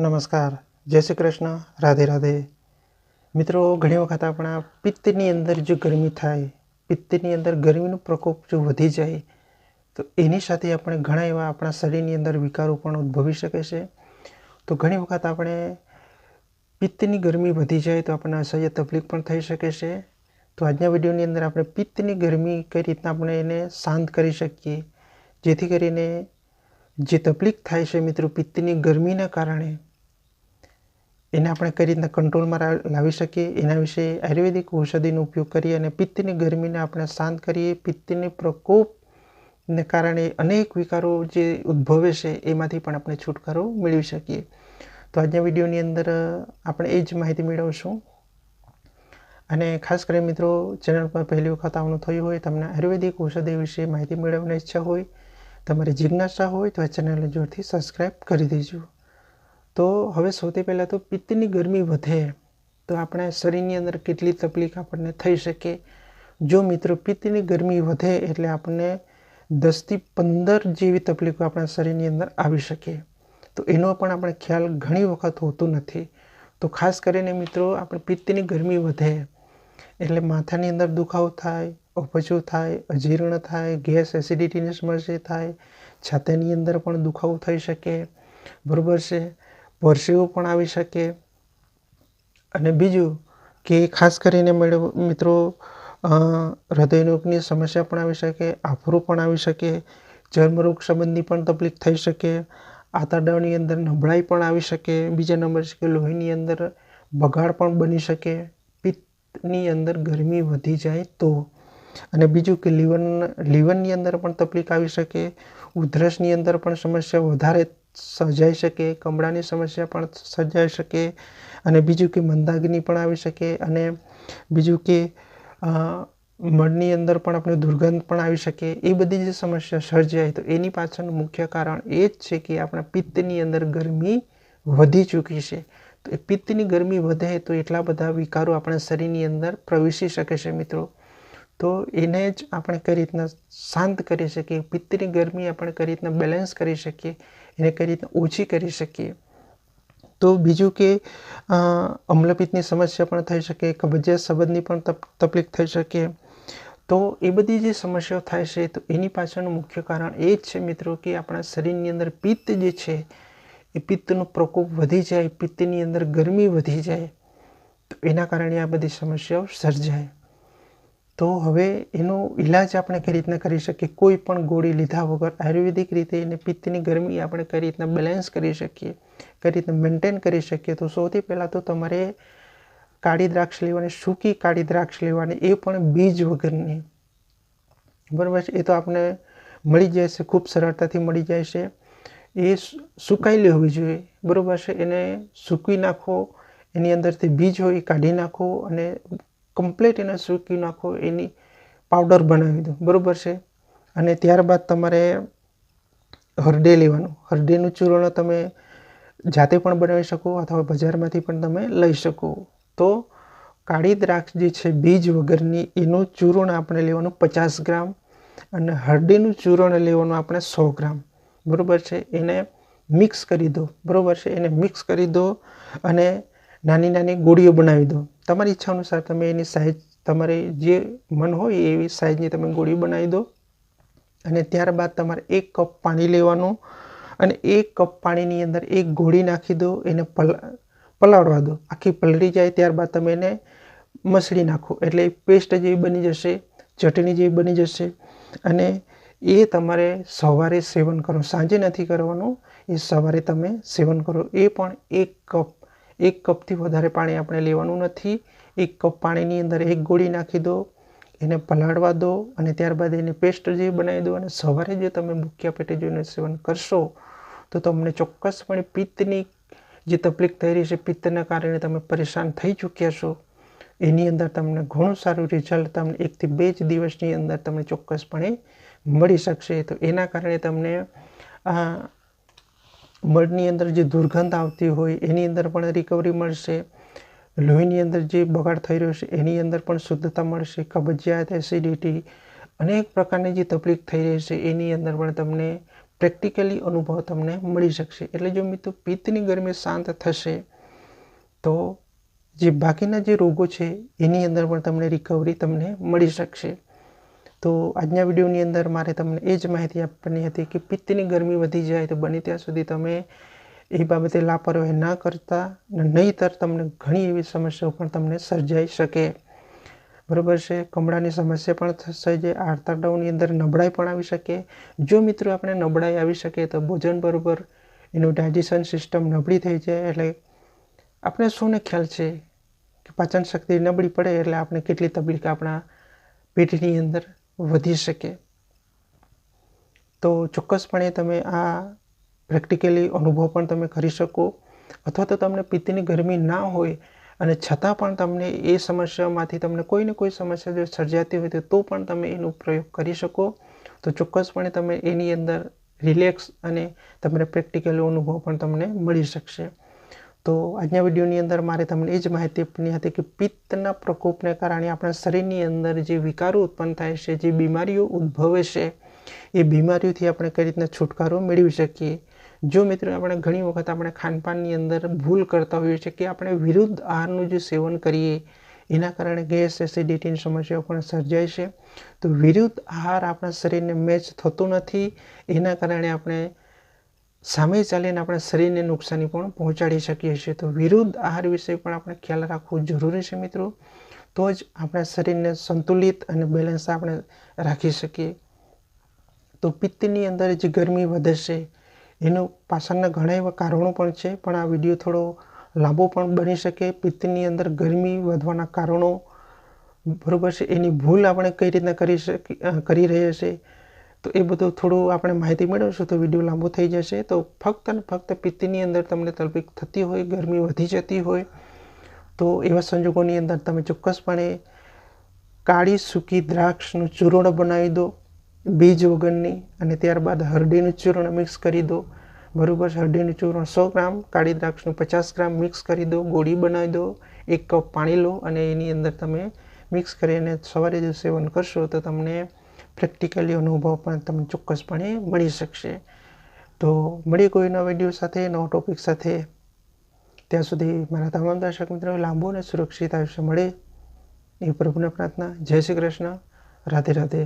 નમસ્કાર, જય શ્રી કૃષ્ણ, રાધે રાધે. મિત્રો, ઘણી વખત આપણા પિત્તની અંદર જો ગરમી થાય, પિત્તની અંદર ગરમીનો પ્રકોપ જો વધી જાય તો એની સાથે આપણે ઘણા એવા આપણા શરીરની અંદર વિકારો પણ ઉદ્ભવી શકે છે. તો ઘણી વખત આપણે પિત્તની ગરમી વધી જાય તો આપણને અસહ્ય તકલીફ પણ થઈ શકે છે. તો આજના વિડીયોની અંદર આપણે પિત્તની ગરમી કઈ રીતના આપણે એને શાંત કરી શકીએ, જેથી કરીને જે તકલીફ થાય છે મિત્રો પિત્તની ગરમીના કારણે એને આપણે કઈ રીતના કંટ્રોલમાં લાવી શકીએ, એના વિશે આયુર્વેદિક ઔષધિનો ઉપયોગ કરીએ અને પિત્તની ગરમીને આપણે શાંત કરીએ. પિત્તની પ્રકોપને કારણે અનેક વિકારો જે ઉદ્ભવે છે એમાંથી પણ આપણે છુટકારો મેળવી શકીએ. તો આજના વિડીયોની અંદર આપણે એ જ માહિતી મેળવશું. અને ખાસ કરીને મિત્રો, ચેનલ પર પહેલી વખત આવવાનું થયું હોય, તમને આયુર્વેદિક ઔષધિ વિશે માહિતી મેળવવાની ઈચ્છા હોય, તમારી જિજ્ઞાસા હોય તો આ ચેનલને જોરથી સબસ્ક્રાઈબ કરી દેજો. તો હવે સૌથી પહેલાં તો પિત્તની ગરમી વધે તો આપણા શરીરની અંદર કેટલી તકલીફ આપણને થઈ શકે. જો મિત્રો પિત્તની ગરમી વધે એટલે આપણને 10થી 15 જેવી તકલીફો આપણા શરીરની અંદર આવી શકે. તો એનો પણ આપણે ખ્યાલ ઘણી વખત હોતું નથી. તો ખાસ કરીને મિત્રો, આપણે પિત્તની ગરમી વધે એટલે માથાની અંદર દુખાવો થાય, અપચો થાય, અજીર્ણ થાય, ગેસ એસિડિટીની સમસ્યા થાય, છાતીની અંદર પણ દુખાવો થઈ શકે, બરાબર છે, પરસેવો પણ આવી શકે. અને બીજું કે ખાસ કરીને મિત્રો હૃદયરોગની સમસ્યા પણ આવી શકે, આફરો પણ આવી શકે, ચર્મરોગ સંબંધી પણ તકલીફ થઈ શકે, આંતરડાની અંદર નબળાઈ પણ આવી શકે. બીજા નંબર છે કે લોહીની અંદર બગાડ પણ બની શકે પિત્તની અંદર ગરમી વધી જાય તો. અને બીજું કે લીવરની અંદર પણ તકલીફ આવી શકે, ઉધરસની અંદર પણ સમસ્યા વધારે સર્જાઈ શકે, કમળાની સમસ્યા પણ સર્જાઈ શકે, અને બીજું કે મંદાગ્નિ પણ આવી શકે, અને બીજું કે મળની અંદર પણ આપણે દુર્ગંધ પણ આવી શકે. એ બધી જે સમસ્યા સર્જાય તો એની પાછળનું મુખ્ય કારણ એ જ છે કે આપણા પિત્તની અંદર ગરમી વધી ચૂકી છે. તો એ પિત્તની ગરમી વધે તો એટલા બધા વિકારો આપણા શરીરની અંદર પ્રવેશી શકે છે મિત્રો. તો એને જ આપણે કઈ રીતના શાંત કરી શકીએ, પિત્તની ગરમી આપણે કઈ રીતના બેલેન્સ કરી શકીએ, એને કઈ રીતના ઓછી કરી શકીએ. તો બીજું કે અમ્લપિત્તની સમસ્યા પણ થઈ શકે, કબજિયાત સંબંધની પણ તકલીફ થઈ શકે. તો એ બધી જે સમસ્યાઓ થાય છે તો એની પાછળનું મુખ્ય કારણ એ જ છે મિત્રો કે આપણા શરીરની અંદર પિત્ત જે છે એ પિત્તનો પ્રકોપ વધી જાય, પિત્તની અંદર ગરમી વધી જાય તો એના કારણે આ બધી સમસ્યાઓ સર્જાય. તો હવે એનો ઈલાજ આપણે કઈ રીતના કરી શકીએ, કોઈ પણ ગોળી લીધા વગર આયુર્વેદિક રીતે એને પિત્તની ગરમી આપણે કઈ રીતના બેલેન્સ કરી શકીએ, કઈ રીતના મેન્ટેન કરી શકીએ. તો સૌથી પહેલાં તો તમારે કાળી દ્રાક્ષ લેવાની, સૂકી કાળી દ્રાક્ષ લેવાની, એ પણ બીજ વગરની, બરાબર છે. એ તો આપણે મળી જાય છે, ખૂબ સરળતાથી મળી જાય છે. એ સુકાયેલી હોવી જોઈએ, બરાબર છે. એને સૂકવી નાખો, એની અંદરથી બીજ હોય એ કાઢી નાખો અને કમ્પ્લીટ એને સૂકવી નાખો, એની પાવડર બનાવી દો, બરાબર છે. અને ત્યારબાદ તમારે હરડે લેવાનું. હરડેનું ચૂર્ણ તમે જાતે પણ બનાવી શકો અથવા બજારમાંથી પણ તમે લઈ શકો. તો કાળી દ્રાક્ષ જે છે બીજ વગરની, એનું ચૂર્ણ આપણે લેવાનું 50 ગ્રામ અને હરડેનું ચૂર્ણ લેવાનું આપણે 100 ગ્રામ, બરાબર છે. એને મિક્સ કરી દો, બરાબર છે. એને મિક્સ કરી દો અને નાની નાની ગોળીઓ બનાવી દો. તમારી ઈચ્છા અનુસાર તમે એની સાઇઝ, તમારે જે મન હોય એવી સાઇઝની તમે ગોળી બનાવી દો. અને ત્યારબાદ તમારે 1 કપ પાણી લેવાનું અને 1 કપ પાણીની અંદર એક ગોળી નાખી દો, એને પલાળવા દો. આખી પલળી જાય ત્યારબાદ તમે એને મસળી નાખો એટલે પેસ્ટ જેવી બની જશે, ચટણી જેવી બની જશે. અને એ તમારે સવારે સેવન કરો, સાંજે નથી કરવાનું, એ સવારે તમે સેવન કરો. એ પણ 1 કપથી વધારે પાણી આપણે લેવાનું નથી. 1 કપ પાણીની અંદર એક ગોળી નાખી દો, એને પલાળવા દો અને ત્યારબાદ એની પેસ્ટ જે બનાવી દો અને સવારે જે તમે ભૂખ્યા પેટે જોઈને સેવન કરશો તો તમને ચોક્કસપણે પિત્તની જે તકલીફ થઈ રહી છે, પિત્તના કારણે તમે પરેશાન થઈ ચૂક્યા છો, એની અંદર તમને ઘણું સારું રિઝલ્ટ તમને 1 થી 2 જ દિવસની અંદર તમને ચોક્કસપણે મળી શકશે. તો એના કારણે તમને મળની અંદર જે દુર્ગંધ આવતી હોય એની અંદર પણ રિકવરી મળશે, લોહીની અંદર જે બગાડ થઈ રહ્યો છે એની અંદર પણ શુદ્ધતા મળશે, કબજિયાત, એસિડિટી, અનેક પ્રકારની જે તકલીફ થઈ રહી છે એની અંદર પણ તમને પ્રેક્ટિકલી અનુભવ તમને મળી શકશે। એટલે જો મિત્રો પિત્તની ગરમી શાંત થશે તો જે બાકીના જે રોગો છે એની અંદર પણ તમને રિકવરી તમને મળી શકશે। તો આજના વિડીયોની અંદર મારે તમને એ જ માહિતી આપવાની હતી કે પિત્તની ગરમી વધી જાય તો બને ત્યાં સુધી તમે એ બાબતે લાપરવાહી ના કરતા, નહીંતર તમને ઘણી એવી સમસ્યાઓ પણ તમને સર્જાઈ શકે। બરાબર છે। કમળાની સમસ્યા પણ થશે, જે આંતરડાઓની અંદર નબળાઈ પણ આવી શકે। જો મિત્રો આપણે નબળાઈ આવી શકે તો ભોજન બરોબર એનું ડાયજેશન સિસ્ટમ નબળી થઈ જાય, એટલે આપણે સૌને ખ્યાલ છે કે પાચન શક્તિ નબળી પડે એટલે આપણે કેટલી તકલીફ આપણા પેટની અંદર વધી શકે। તો ચોક્કસપણે તમે આ પ્રેક્ટિકલી અનુભવ પણ તમે કરી શકો, અથવા તો તમને પિત્તની ગરમી ના હોય અને છતાં પણ તમને એ સમસ્યામાંથી તમને કોઈને કોઈ સમસ્યા જો સર્જાતી હોય તો પણ તમે એનો પ્રયોગ કરી શકો। તો ચોક્કસપણે તમે એની અંદર રિલેક્સ અને તમને પ્રેક્ટિકલ અનુભવ પણ તમને મળી શકશે। તો આજના વિડીયોની અંદર મારે તમને એ જ માહિતી આપવાની હતી કે પિત્તના પ્રકોપને કારણે આપણા શરીરની અંદર જે વિકારો ઉત્પન્ન થાય છે, જે બીમારીઓ ઉદ્ભવે છે, એ બીમારીઓથી આપણે કઈ રીતના છુટકારો મેળવી શકીએ। જો મિત્રો આપણે ઘણી વખત આપણે ખાનપાનની અંદર ભૂલ કરતા હોઈએ છીએ કે આપણે વિરુદ્ધ આહારનું જે સેવન કરીએ એના કારણે ગેસ, એસિડિટીની સમસ્યાઓ પણ સર્જાય છે। તો વિરુદ્ધ આહાર આપણા શરીરને મેચ થતો નથી, એના કારણે આપણે સામે ચાલીને આપણા શરીરને નુકસાની પણ પહોંચાડી શકીએ છીએ। તો વિરુદ્ધ આહાર વિશે પણ આપણે ખ્યાલ રાખવો જરૂરી છે મિત્રો, તો જ આપણા શરીરને સંતુલિત અને બેલેન્સ આપણે રાખી શકીએ। તો પિત્તની અંદર જે ગરમી વધે છે એનું પાછળના ઘણા એવા કારણો પણ છે, પણ આ વિડીયો થોડો લાંબો પણ બની શકે। પિત્તની અંદર ગરમી વધવાના કારણો બરાબર છે, એની ભૂલ આપણે કઈ રીતના કરી રહ્યા છીએ તો એ બધું થોડું આપણે માહિતી મેળવશું તો વિડીયો લાંબો થઈ જશે। તો ફક્ત ને ફક્ત પિત્તની અંદર તમને તકલીફ થતી હોય, ગરમી વધી જતી હોય તો એવા સંજોગોની અંદર તમે ચોક્કસપણે કાળી સૂકી દ્રાક્ષનું ચૂર્ણ બનાવી દો બીજ વગરની, અને ત્યારબાદ હળદીનું ચૂર્ણ મિક્સ કરી દો। બરાબર, હળદીનું ચૂર્ણ 100 ગ્રામ, કાળી દ્રાક્ષનું 50 ગ્રામ મિક્સ કરી દો, ગોળી બનાવી દો, 1 કપ પાણી લો અને એની અંદર તમે મિક્સ કરીને સવારે જો સેવન કરશો તો તમને પ્રેક્ટિકલી અનુભવ પણ તમને ચોક્કસપણે મળી શકશે। તો મળીએ કોઈ નવા વિડીયો સાથે, નવા ટોપિક સાથે। ત્યાં સુધી મારા તમામ દર્શક મિત્રો લાંબુ અને સુરક્ષિત આયુષ્ય મળે એ પ્રભુને પ્રાર્થના। જય શ્રી કૃષ્ણ, રાધે રાધે।